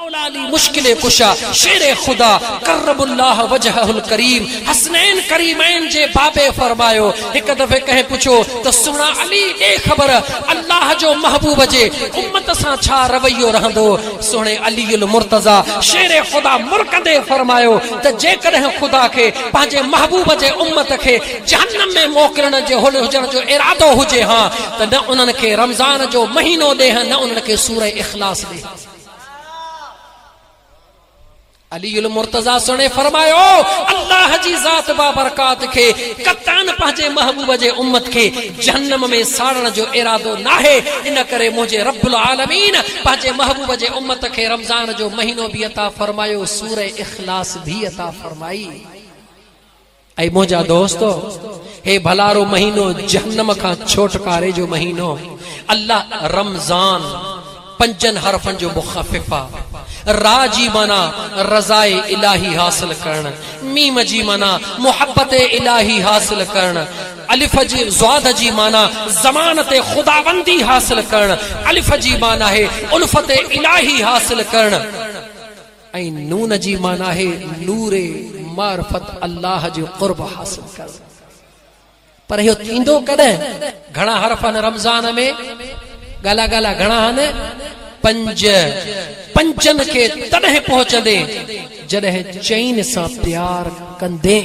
مولا علی مشکل کشا شیر خدا کرب اللہ وجہہ الکریم حسنین کریمین جے بابے فرمایو ایک دفعے کہیں پوچھو تو سنا علی اے خبر اللہ جو محبوب جے امت سان چھا رویو رہندو سونے علی المرتضی شیر خدا مرکدے فرمایو تو جے کدیں خدا کے پانجے محبوب جے امت کے جہنم میں موکلن جے ہوجن جو ارادو ہوجے ہاں تو نہ انہن کے رمضان جو مہینو دے ہیں نہ انہن کے سورہ اخلاص دے. علی المرتضی سنے فرمایا اللہ جی ذات بابرکات کے قطعاً پہنچے محبوب جے امت کے جہنم میں ساڑن جو ارادو نہ ہے ان کرے مجھے رب العالمین پہنچے محبوب جے امت کے رمضان جو مہینوں بھی عطا فرمایو سورہ اخلاص بھی عطا فرمائی. اے موجا دوستو اے بھلارو مہینوں جہنم کا چھوٹکارے جو مہینوں اللہ رمضان پنجن حرفن جو مخففہ را جی مانا رضائے الہی حاصل کرنا میم جی مانا محبت الہی حاصل کرنا الف جی زواد جی مانا ضمانت خداوندی حاصل کرنا الف جی مانا ہے الفت الہی حاصل کرنا اے نون جی مانا ہے نور معرفت اللہ جو قرب حاصل کرنا. پر یہ تیندو کدیں گھنا حرفن رمضان میں گالا گالا گھنا ہنے پنجن کے تنہ پہنچ دے جڑے چین سا پیار کندے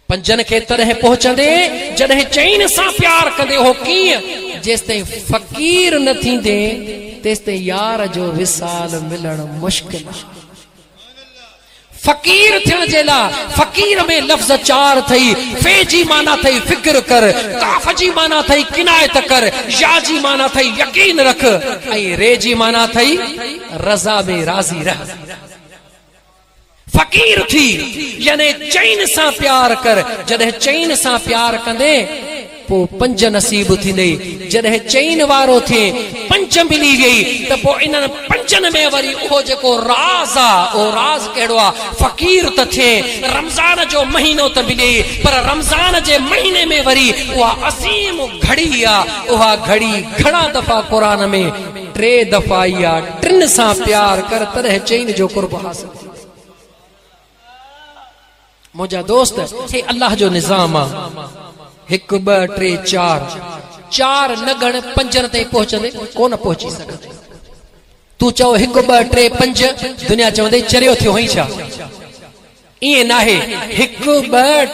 پنجن کے تنہ پہنچ دے جڑے چین سا پیار کندے ہو کی جس تے فقیر نہ تھی دے تیس تے یار جو وصال ملن مشکل. فقیر تھن جیلا فقیر میں لفظ چار تھئی فے جی مانا تھئی فکر کر کاف جی مانا تھئی کنایت کر یا جی مانا تھئی یقین رکھ اے رے جی مانا تھئی رضا میں راضی رہ. فقیر تھی یعنی چین سا پیار کر جدہ چین سا پیار کندے پو پنج نصیب تھی نہیں جدہ چین وارو تھے پنج ملی گئی تو پو انہاں پنجن میں وری اوہ جکو رازا او راز کہڑوا فقیر تا تھے رمضان جو مہینوں تا ملی پر رمضان جے مہینے میں وری اوہ عظیم گھڑی یا اوہ گھڑی گھڑا دفعہ قرآن میں 3 دفعہ یا 3 سا پیار کر ترہ چین جو قرب حاصل. مجھا دوست ہے اللہ جو نظام ایک با 3 4 نگن پنجن تے پہنچندے کون پہنچی سکتے. تو چاہو 1 2 3 5 دنیا چوندے چریو تھیو ہی چھا یہ نہ ہے 1 2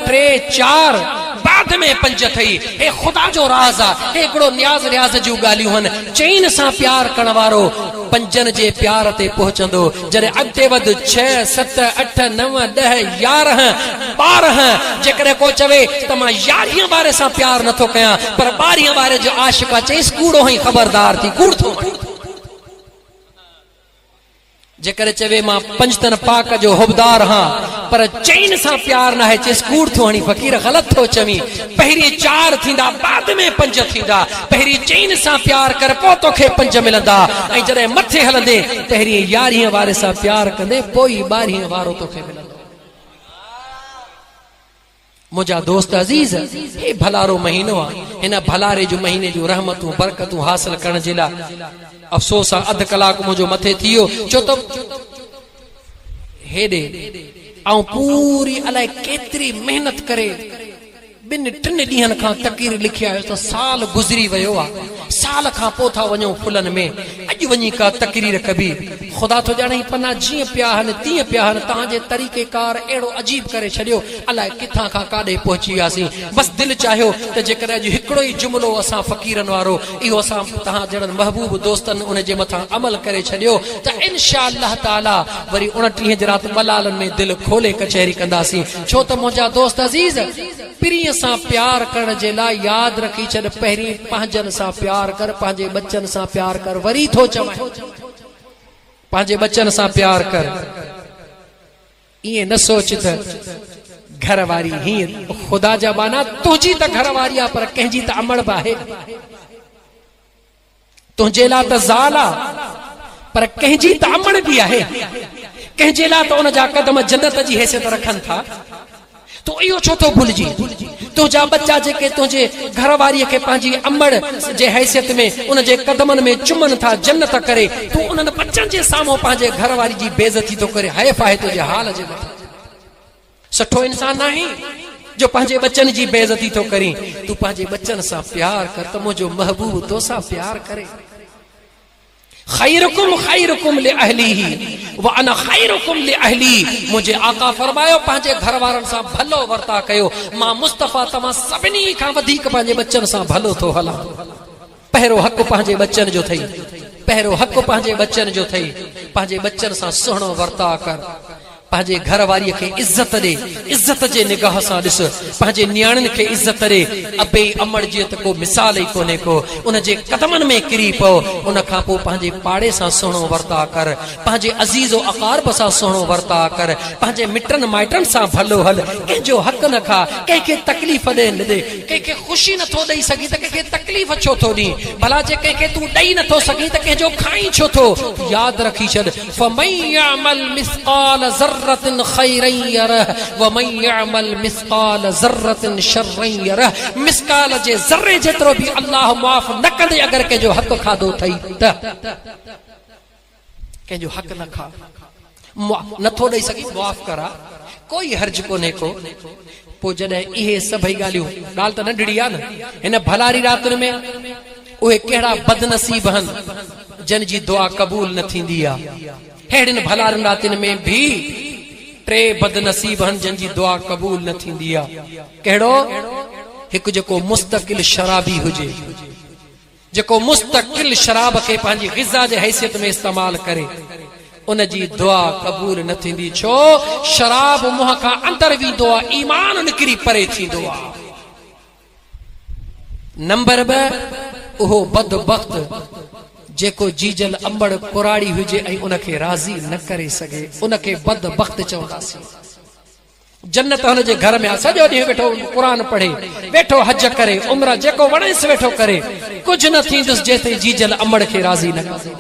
3 4 بعد میں 5 تھئی. اے خدا جو راز اے گڑو نیاز ریاض جو گالیوں ہن چین سا پیار کنوارو پنجن جے پیار تے پہنچندو جڑے اگتے ود 6 7 8 9 10 11 12 جے کرے کو چوے تما 11 بارے سا پیار نہ تو کیا پر 12 بارے جو عاشقا چیس کوڑو ہی خبردار تھی کوڑ تھو جے کرے چوے ماں پنجتن پاک جو حبدار ہاں پر چین سا پیار نہ ہے چیس کوڑ تھو ہنی فقیر غلط تھو چمی پہری 4 تھیندا بعد میں 5 تھیندا پہری چین سا پیار کر پوتو کھے 5 ملندا اے جڑے متھے ہلندے پہری 11 وارے سا پیار کندے پوئی 12 وارو تو کھے ملندا. مجھا دوست عزیز یہ بھلارو مہینو انہا بھلارے جو مہینے جو رحمتوں برکتوں حاصل کرن جلا افسوس ادھ کلاک مجھو متھے تھیو چو تو ہیڈے آؤں پوری علائی کیتری محنت کرے بن 3 ڈیہن کھا تقریر لکھیا ہے تو سال گزری ویوا سال کھا پوتھا ونیو فلن میں اج ونی کا تقریر کبھی خدا تو جانے پنا جی پیاہن تی پیاہن تاں جے طریقے کار ایڑو عجیب کرے چھڑیو اللہ کتھاں کھا کاڈے پہنچی آسی بس دل چاہیو تے جے کرے جو ہکڑو ہی جملو اساں فقیرن وارو ایو اساں تاں جڑن محبوب دوستن ان جے متھاں عمل کرے چھڑیو تے انشاءاللہ تعالی وری 29 رات ملالن میں دل کھولے کچہری کندا سی چھو تے مجھا دوست عزیز پری سا پیار کرن جے لا یاد رکھی چھڑ پہری پانجن سا پیار کر پانجے بچن سا پیار کر وری تھو چوائے پانجے بچن سا پیار کر یہ نہ سوچت گھر واری ہی خدا جا بانا تجھی تا گھر واریا پر کہنجی تا امڑ باہے تجھے لا تا زالا پر کہنجی تا امڑ بھی آہے کہنجی لا تا انہ جا قدم جنت جی حیثیت رکھن تھا تو ایو چھو تو بھول جی तुंहिंजा बच्चा जेके तुंहिंजे घरवारीअ खे पंहिंजी अमड़ जे हैसियत में उन जे कदमनि में चुमनि था जन्नत करे, तूं उन्हनि बच्चनि जे साम्हूं पंहिंजे घरवारी जी बेइज़ती थो करे। हैफ़ आहे तुंहिंजे हाल जे मथां। सुठो इंसान नाही जो पंहिंजे बच्चनि जी बेइज़ती थो करी। तूं पंहिंजे बच्चनि सां प्यार कर त मुंहिंजो महबूब तोसां प्यार करे। खैरुकुम खैरुकुम लिअहलिही व अना खैरुकुम लिअहली। मुझे आका फरमायो पंहिंजे घर वारनि सां भलो वर्ता कयो। मां मुस्तफ़ा तव्हां सभिनी खां वधीक पंहिंजे बच्चनि सां भलो थो हलां। पहिरियों हक़ पंहिंजे बच्चनि जो अथई, पहिरियों हक़ पंहिंजे बच्चनि जो अथई। पंहिंजे बच्चनि सां सुहिणो वर्ता कर। पंहिंजे घरवारीअ खे इज़त ॾे, इज़त जे निगाह सां ॾिस। पंहिंजे नियाणियुनि खे इज़त ॾे। अबे अमड़ जी त को मिसाल ई कोन्हे को। उन जे कदमनि में किरी पओ। उन खां पोइ पंहिंजे पाड़े सां सुहिणो वर्ता कर। पंहिंजे अज़ीज़ो अकारब सां सुहिणो वर्ता कर। पंहिंजे मिटनि माइटनि सां भलो हल। कंहिंजो हक़ न खा, कंहिंखे तकलीफ़ ॾे न ॾे। कंहिंखे ख़ुशी नथो ॾेई सघी त कंहिंखे तकलीफ़ छो थो ॾी? भला जे कंहिंखे तूं ॾेई नथो सघी त कंहिंजो खाई छो थो? यादि रखी छॾ, फमन यअमल मिस्क़ाल ज़र्रतिन खैरन यरह व मन यअमल मिस्क़ाल ज़र्रतिन शर्रन यरह। मिस्क़ाल जे ज़र्रे जेतिरो भी अल्लाह माफ़ न कंदे अगर कंहिंजो हक़ खाधो अथई त कंहिंजो हक़ न खा, नथो ॾेई सघी माफ़ करा, कोई हर्ज कोन्हे को। पोइ जॾहिं इहे सभई ॻाल्हियूं, ॻाल्हि त नंढड़ी आहे न। हिन भलारी रातुनि में उहे कहिड़ा बदनसीब आहिनि जन जी दुआ क़बूल न थींदी आहे। अहिड़ियुनि भलारनि रातियुनि में भी टे बदनसीब आहिनि जन जी दुआ क़बूल न थींदी आहे। कहिड़ो? हिकु जेको मुस्तकिल शराबी हुजे, जेको मुस्तकिल शराब खे पंहिंजी ग़िज़ा जे हैसियत में इस्तेमाल करे, उन जी दुआ क़बूल न थींदी। छो? शराब मुंहं खां अंदर वेंदो आहे, ईमान निकिरी परे थींदो आहे। नंबर 2, उहो बदबख्त जेको जीजल अंबड़ कुराड़ी हुजे ऐं उनखे राज़ी न करे सघे, उनखे बदबख्त चवंदासीं। जन्नत हुनजे घर में आहे, सॼो ॾींहुं वेठो क़ुरान पढ़े, वेठो हज करे, उम्र जेको वणेसि वेठो करे, कुझु न थींदुसि जेसिताईं जीजल अंबड़ खे राज़ी न करे।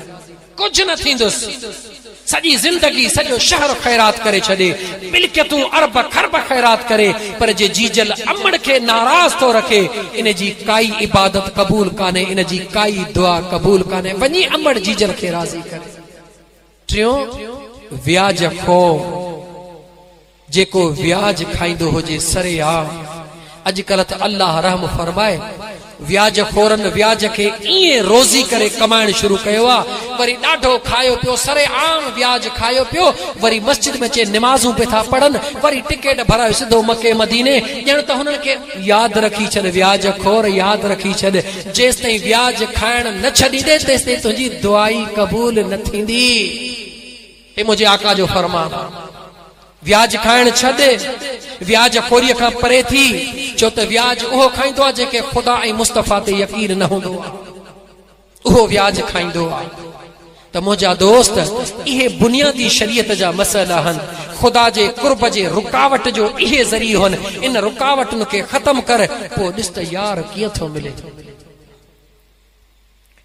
कुझु न थींदुसि। सॼी ज़िंदगी सॼो शहर ख़ैरात करे छॾे, मिल्कियतूं अरब खरब ख़ैरात करे, पर जे जीजल अमड़ खे नाराज़ थो रखे, इन जी काई इबादत क़बूल कान्हे, इन जी काई दुआ क़बूल कान्हे। वञी अमड़ जीजल खे राज़ी करे। टियों, व्याज खो, जेको व्याज खाईंदो हुजे सरेआम। अॼुकल्ह त अल्लाह रहम फरमाए, व्याज खोरनि व्याज खे ईअं रोज़ी करे कमाइण शुरू कयो आहे। वरी ॾाढो खायो पियो, सरेआम व्याज खायो पियो, वरी मस्जिद में अचे निमाज़ूं पिया था पढ़नि, वरी टिकेट भरायो सिधो मके मदीने। ॼण त हुननि खे यादि रखी छॾ, व्याज खोर यादि रखी छॾ, जेसिताईं व्याज खाइण न छॾींदे तेसिताईं तुंहिंजी दुआई क़बूल न थींदी। हे मुंहिंजे आका जो फरमान। व्याज खाइण छॾ, व्याज खोरीअ खां परे थी। छो त व्याज उहो खाईंदो आहे जेके ख़ुदा ऐं मुस्तफ़ा ते यकीन न हूंदो आहे, उहो व्याज खाईंदो आहे। त मुंहिंजा दोस्त, इहे बुनियादी शरीयत जा मसइला आहिनि। ख़ुदा जे कुर्ब जे रुकावट जो इहे ज़रियो आहिनि। इन रुकावटुनि खे ख़तम कर, पोइ ॾिस त यार कीअं थो मिले।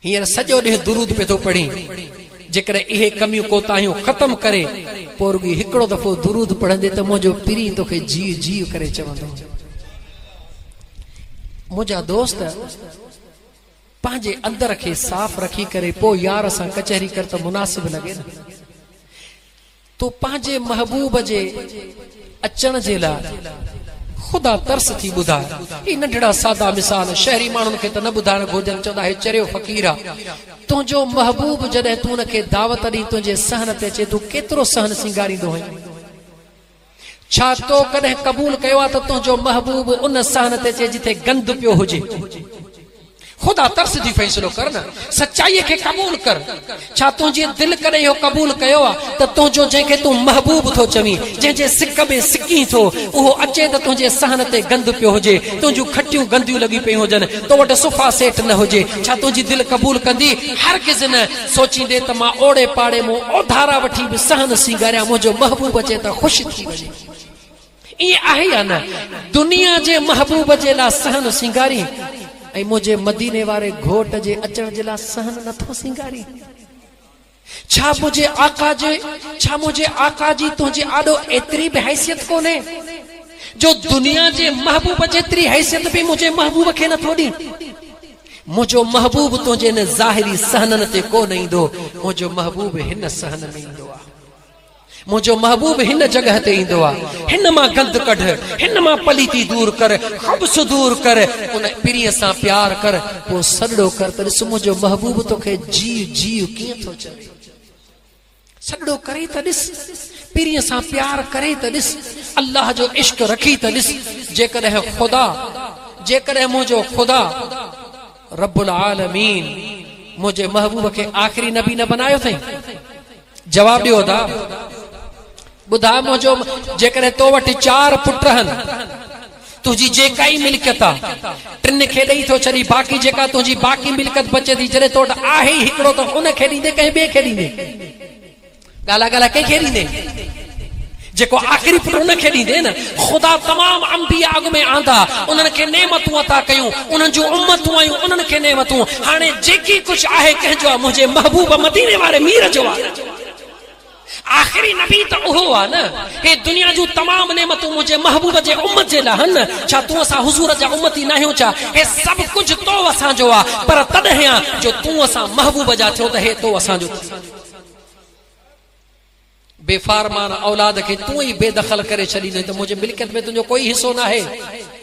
हींअर सॼो ॾींहुं दुरूद पियो थो पढ़ी, जेकॾहिं इहे कमियूं कोताहियूं ख़तम करे, पोइ रुॻी हिकिड़ो दफ़ो दुरूद पढ़ंदे त मुंहिंजो पीरी तोखे जीव जीव करे चवंदो। मुंहिंजा दोस्त, पंहिंजे अंदर खे साफ़ रखी करे पोइ यार सां कचहरी कर त मुनासिब लॻे न। तो पंहिंजे महबूब जे अचण जे लाइ ख़ुदा तरस थी ॿुधाए। ही नंढड़ा सादा मिसाल शहरी माण्हुनि खे त न ॿुधाइण घुरिजनि, चवंदा हे चरियो फ़क़ीर आहे। तुंहिंजो महबूब जॾहिं तूं हुनखे दावत ॾी, तुंहिंजे सहन ते अचे, तूं केतिरो सहन सिंगारींदो आहीं? छा तो कॾहिं क़बूल कयो आहे त तुंहिंजो महबूब उन सहन ते अचे जिथे गंद पियो हुजे? ख़ुदा तरस जी फ़ैसिलो कर न, सचाईअ खे क़बूल कर। छा तुंहिंजी दिलि कॾहिं इहो क़बूल कयो आहे त तुंहिंजो जंहिंखे तूं महबूब थो चवीं, जंहिंजे सिक में सिकी थो, उहो अचे त तुंहिंजे सहन ते गंद पियो हुजे, तुंहिंजूं खटियूं गंदियूं लॻी पियूं हुजनि, तो वटि सुफ़ा सेठ न हुजे? छा तुंहिंजी दिलि क़बूल कंदी? हरगिज़ न। सोचींदे त मां ओड़े पाड़े मूं ओधारा वठी बि सहन सिंगारियां, मुंहिंजो महबूब अचे त ख़ुशि थी वञे। ईअं आहे या न? दुनिया जे महबूब जे लाइ सहन सिंगारी, ऐं मुंहिंजे मदीने वारे घोट जे अचण जे लाइ सहन नथो सिंगारी? छा मुंहिंजे आका जी तुंहिंजे आॾो एतिरी बि हैसियत कोन्हे जो दुनिया जे महबूब जेतरी हैसियत भी मुझे महबूब खे नथो ॾे। मुझो महबूब तुंहिंजे न ज़ाहिरी सहनन ते कोन ईंदो, मुझो महबूब हिन सहन में ईंदो आहे। मुझो महबूब हिन जगह ते ईंदो आहे, हिन मां गंद कढ, हिन मां पलीती दूर कर, खबस दूर कर, उन पिरीअ सां प्यार कर, पोइ सॾड़ो कर त ॾिस मुझो महबूब तोखे जीव जीव कीअं थो चवे। सॾड़ो करे त ॾिस, पिरीअ सां प्यार करे त ॾिस, अल्लाह जो इश्क रखी त ॾिस। जेकॾहिं मुंहिंजो ख़ुदा रब्बुल आलमीन मुझे महबूब के आखिरी नबी न बनायो थई, जवाब दियो दा बुधा मुझो जेकॾहिं तो वटि 4 पुट रहनि, तुझी जेका ई मिल्कियत आहे टिन खे ॾेई थो छॾी, बाक़ी जेका तुंहिंजी बाक़ी मिल्कियत बचे थी, जॾहिं तो वटि आहे ई हिकिड़ो त उन खे ॾींदे, कंहिं ॿिए खे ॾींदे? ॻाल्हि कंहिंखे ॾींदे? जेको आखिरी पुट उन खे ॾींदे न। ख़ुदा तमाम अंबिया अॻु में आंदा, उन्हनि खे नेमतूं अता कयूं, उन्हनि जूं उम्मतूं आयूं, उन्हनि खे नेमतूं। हाणे जेकी कुझु आहे कंहिंजो आहे? मुंहिंजे महबूब मदीने वारे मीर जो आहे। आखिरी नबी त उहो आहे न। हे दुनिया जूं तमाम नेमतूं मुंहिंजे महबूब जे उम्मत जे लाइ आहिनि। छा तूं असां हुज़ूर जा उम्मती न आहियूं छा? हे सभु कुझु तो असांजो आहे, पर तॾहिं आहे जो तूं असां महबूब जा थियो त हे तो असांजो। बेफरमान औलाद खे तूं ई बेदखल करे छॾींदे त मुंहिंजे मिल्कियत में तुंहिंजो कोई हिसो न आहे।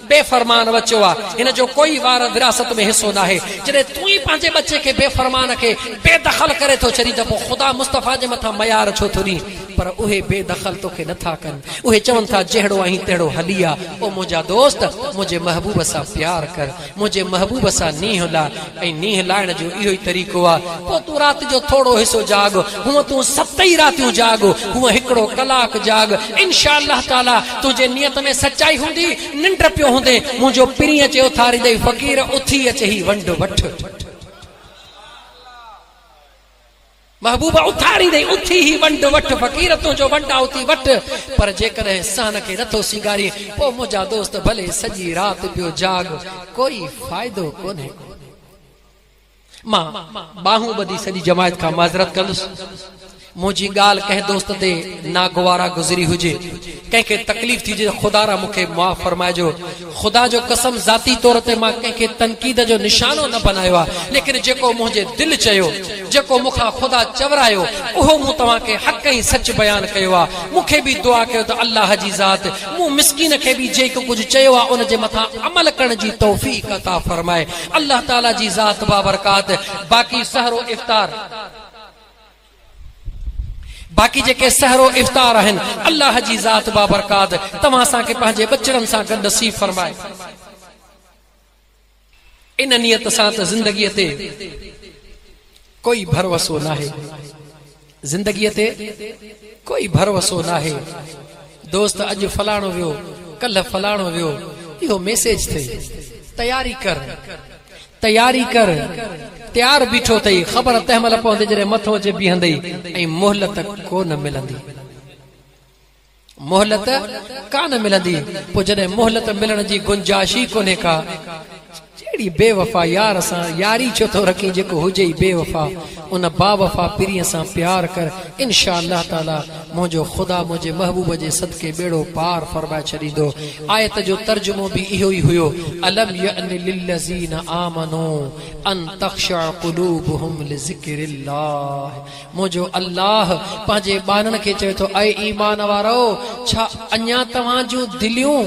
बेफरमान बच्चो आहे, हिन जो कोई वार विरासत में हिसो न आहे। जॾहिं तूं ई पंहिंजे बच्चे खे बेफरमान खे बेदखल करे थो छॾी त पोइ ख़ुदा मुस्तफ़ा जे मथां मयार छो थो ॾी? पर उहे बेदखल तोखे नथा कनि, उहे चवनि था जहिड़ो आहीं तहिड़ो हली आ। ओ मुंहिंजा दोस्त, मुंहिंजे महबूब सां प्यार कर, मुंहिंजे महबूब सां नींह ला, ऐं नींह लाइण जो इहो ई तरीक़ो आहे। पोइ तूं राति जो थोरो हिसो जाग, हूअं तूं 7 रातियूं जाग, हूअं 1 कलाक जाग। इंशाअल्लाह ताला तुंहिंजे नियत में सच्चाई हूंदी, निंड पियो हूंदे, मुंहिंजो पिरीअ चे उथारींदे फ़क़ीर उथी अचे ही वंड वठ। महबूबा उथारींदे उथी ही वंड वठ, फ़क़ीर तुंहिंजो वंडा उथी वठ। पर जेकॾहिं सहन खे नथो सिंगारी, पोइ मुंहिंजा दोस्त भले सॼी राति पियो जाग, कोई फ़ाइदो कोन्हे। मां बाहूं ॿधी सॼी जमायत खां माज़रत कंदुसि। मुझी गाल कंहिं दोस्त ते नागवारा गुज़री हुजे, कंहिंखे तकलीफ़ थी हुजे, ख़ुदा रा मूंखे माफ़ फरमाइजो। ख़ुदा जो कसम ज़ाती तौर ते मां कंहिंखे तनक़ीद जो निशानो न बनायो आहे, लेकिन जेको मुंहिंजे दिलि चयो, जेको मूंखां ख़ुदा चवरायो, उहो मूं तव्हांखे हक़ ऐं सच बयान कयो आहे। मूंखे बि दुआ कयो त अल्लाह जी ज़ात मूं मिस्कीन खे बि जेको कुझु चयो आहे उन जे मथां अमल करण जी तौफ़ीक़ अता फरमाए। अल्लाह ताला जी ज़ात बाबरकात। बाक़ी सहरो इफ्तार, बाक़ी जेके सहरो इफ्तार आहिनि, अल्लाह जी ज़ात बाबरकात तव्हां असांखे पंहिंजे बचड़नि सां गॾु नसीब फरमाए। इन नियत सां त ज़िंदगीअ ते कोई भरवसो न आहे, ज़िंदगीअ ते कोई भरवसो न आहे। दोस्त अॼु फलाणो वियो, कल्ह फलाणो वियो, इहो मैसेज थई, तयारी कर, तयारी कर। तैयार बीठो थई, ख़बर तंहिं महिल पवंदी जॾहिं मथो अचे बीहंदई, ऐं मोहलत कोन मिलंदी, मोहलत कान मिलंदी। पोइ जॾहिं मोहलत मिलण जी गुंजाइश ई कोन्हे का, जहिड़ी बेवफा यार सां यारी छो थो रखी, जेको हुजे ई बेवफा, उन बावफा पिरीअ सां प्यार कर। इंशाअल्लाह ताला मुंहिंजो ख़ुदा मुंहिंजे महबूब जे सदके बेड़ो पार फरमाए छॾींदो। आयत जो तर्जुमो बि इहो ई हुयो, अलम यअनि लिल्लज़ीना आमनू अन तख़शअ क़ुलूबुहुम लिज़िक्रिल्लाह। मुंहिंजो अल्लाह पंहिंजे ॿारनि खे चवे थो, ऐं ईमान वारो, छा अञा तव्हां जूं दिलियूं,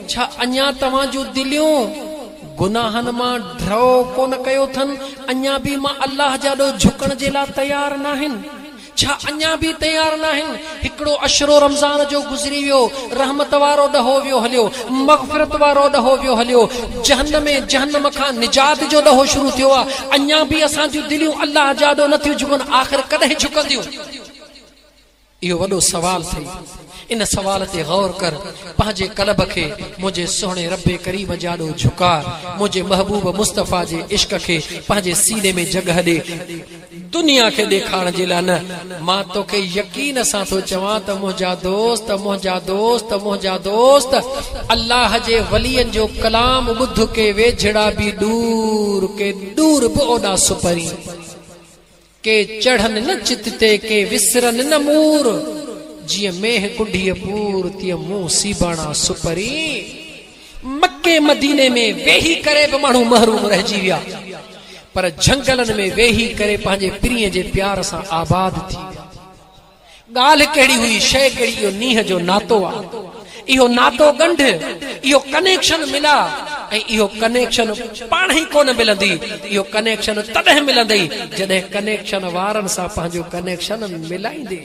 छा अञा तव्हां जूं दिलियूं गुनाहनि मां ड्रो कोन कयो अथनि? अञा बि मां अल्लाह जा ॾोह झुकण जे लाइ तयार न आहिनि? छा अञा बि तयार न आहिनि? हिकिड़ो अशरो रमज़ान जो गुज़री वियो, रहमत वारो ॾहो वियो हलियो, मग़फ़िरत वारो ॾहो वियो हलियो, जहन्नम खां निजात जो ॾहो शुरू थियो आहे। अञा बि असां जूं दिलियूं अल्लाह जा ॾोह नथियूं झुकनि, आख़िर कॾहिं झुकंदियूं? इहो वॾो सवाल थी। इन सवाल ते गौर कर, पंहिंजे कल्ब खे मुंहिंजे सुहिणे रब्बे करीम जा ॾोह झुकार, मुंहिंजे महबूब मुस्तफ़ा जे इश्क खे पंहिंजे सीने में जगह ॾे। दुनिया खे ॾेखारण जे लाइ न, मां तोखे यकीन सां थो चवां त मुंहिंजा दोस्त, मुंहिंजा दोस्त, मुंहिंजा दोस्त, अल्लाह जे वलियनि जो कलाम ॿुध के वेझड़ा बि दूर के दूर बि ओॾा सुपरी, के चढ़नि न चित ते, के विसरनि न मूर, جی میہ کنڈی پور تی منہ سیبانا سپری مکے مدینے میں ویہی کرے به ماڻهو محروم رهجي ويا پر جنگلن میں ویہی کرے پنهنجے پريءَ جي پیار سان آباد ٿي ويا ڳالهه کهڙي ہوئی شے کهڙي اهو نيهه جو ناتو آ اهو ناتو گنڍ اهو کنيڪشن ملا ۽ اهو کنيڪشن پاڻ ئي کون ملندي اهو کنيڪشن تڏهن ملندي جڏهن کنيڪشن وارن سان پنهنجو کنيڪشن ملائيندي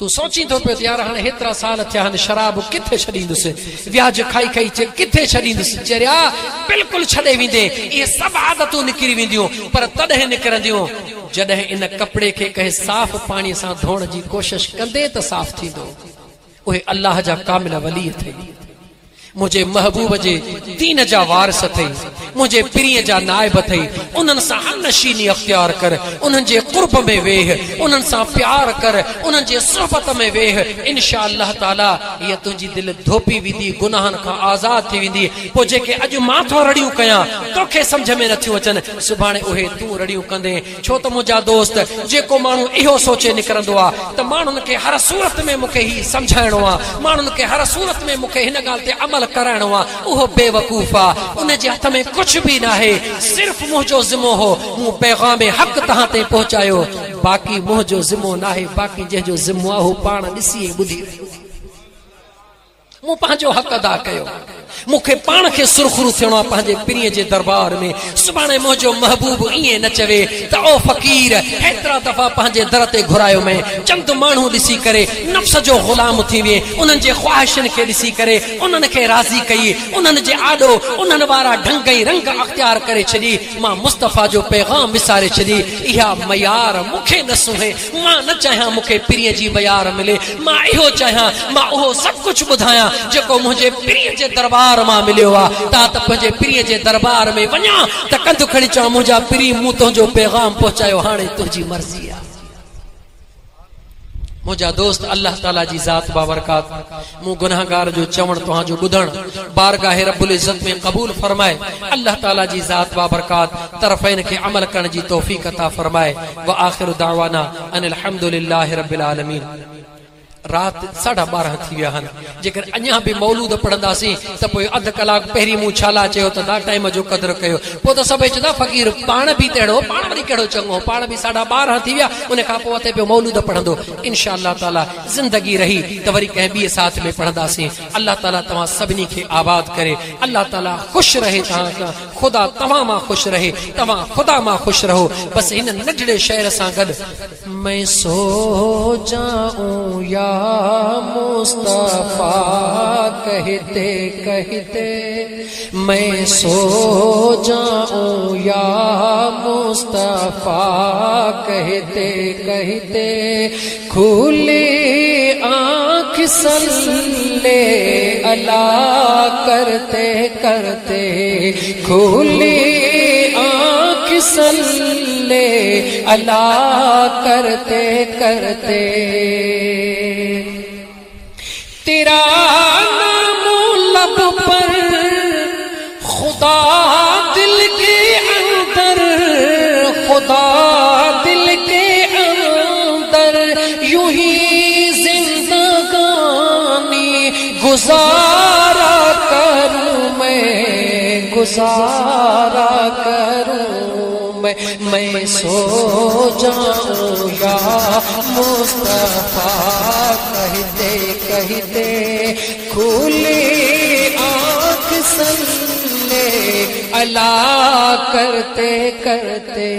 تو سوچي تو پيو يار هاڻي هيترا سال ٿيا هن شراب کٿي ڇڏيندس وياج کائي کائي کٿي ڇڏيندس چريا بلڪل ڇڏي ويندي اهي سڀ عادتون نڪري وينديون پر تڏهن نڪرنديون جڏهن ان کپڙي کي ڪنهن صاف پاڻي سان ڌوئڻ جي کوشش ڪندي ته صاف ٿيندو اهي الله جا کامل ولی ٿي مجھے محبوب جے دین جا وارث تھئی مجھے پریء جا نائب تھئی انہن سا ہم نشینی اختیار کر انہن جے قرب میں ویہ انہن سا پیار کر انہن جے صحبت میں ویہ انشاءاللہ تعالی یہ تنجی دل دھوپی ویندی گناہن کا آزاد تھی ویندی پو جے کہ اج ماتھو رڑیوں کیاں توکھے سمجھ میں نتھیوں اچن سبحانے اوہے تو رڑیوں کندے چھو تو مجھا دوست جے کو مانو اہو سوچے نکرندو آ تے مانن کے ہر صورت میں مکھے ہی سمجھائنو آ مانن کے ہر صورت میں مکھے ہن گال تے عمل کرانو آ اوہ بے وقوفا ان جے ہتھ میں کچھ بھی نہ ہے صرف مجھو ذمہ ہو مو پیغام حق تہاں تے پہنچایو باقی مجھو ذمہ نہ ہے باقی جے جو ذمہ ہو پاण ڈسی بدھی مو پانچو حق ادا کयो مکھے پان کے سرخرو تھیणو پنهنجے پریء جے دربار میں سبحانے مجھو محبوب ایے نہ چوے تا او فقیر ہترا دفعہ پنهنجے در تے گھرایو میں چند مانو ڈسی کرے نفس جو غلام تھی وے انہن جے خواہشن کے ڈسی کرے انہن کے راضی کئی انہن جے آڈو انہن وارا ڈھنگئی رنگ اختیار کرے چھڈی ماں مصطفی جو پیغام وسارے چھڈی ایا معیار مکھے نہ سوہے ماں نہ چاہاں مکھے پریء جی معیار ملے ماں ایہو چاہاں ماں او سب کچھ بدھایا جکو مجھے پریء جے دربار ماں ملयो आ ता त पंहिंजे पीर जे दरबार में वञा त कंध खणी चवां मुंहिंजा पीर मूं तुंहिंजो पैगाम पहुचायो हाणे तुंहिंजी मर्ज़ी आहे मुंहिंजा दोस्त अल्लाह ताला जी ज़ात बाबरकात मूं गुनाहगार जो चवण तव्हां जो ॿुधण बारगाह रब्बुल इज़्ज़त में क़बूल फरमाए अल्लाह ताला जी ज़ात बाबरकात तरफ़ैन खे अमल करण जी तौफ़ीक़ अता फरमाए व आखिर दावाना अनिल हम्दुलिल्लाहि रब्बिल आलमीन रात 12:30 थी विया हन जेकर अञा भी मौलूद पढ़ंदासीं त पोइ अध कलाक पहिरीं मूं छाला चयो त दा टाइम जो कदर कयो पोइ त सभई चवंदा फ़कीर पाण बि तहिड़ो पाण वरी कहिड़ो चङो पाण बि 12:30 थी विया उन खां पोइ अते पियो मौलूद पढ़ंदो इंशाअल्लाह ताला ज़िंदगी रही त वरी कंहिं ॿिए साथ में पढ़ंदासीं अल्लाह ताला तव्हां सभिनी खे आबाद करे अल्लाह ताला ख़ुशि रहे तव्हां ख़ुदा तव्हां मां ख़ुशि रहे तव्हां ख़ुदा मां ख़ुशि रहो बसि हिन नंढड़े शहर सां गॾु मैं सो जाऊं या मुस्तफा कहते कहते मैं सो जाऊं या मुस्तफा कहते कहते खुली आँख सल्ले अला करते करते खुली आँख सल्ले अला करते करते तेरा नाम लब पर खुदा दिल के अंदर खुदा दिल के अंदर यूं ही जिंदगानी गुजारा करूं मैं गुजारा करूं मैं सो जाऊं या मुस्तफा कहते कहते खुली आँख सल्ले अला करते करते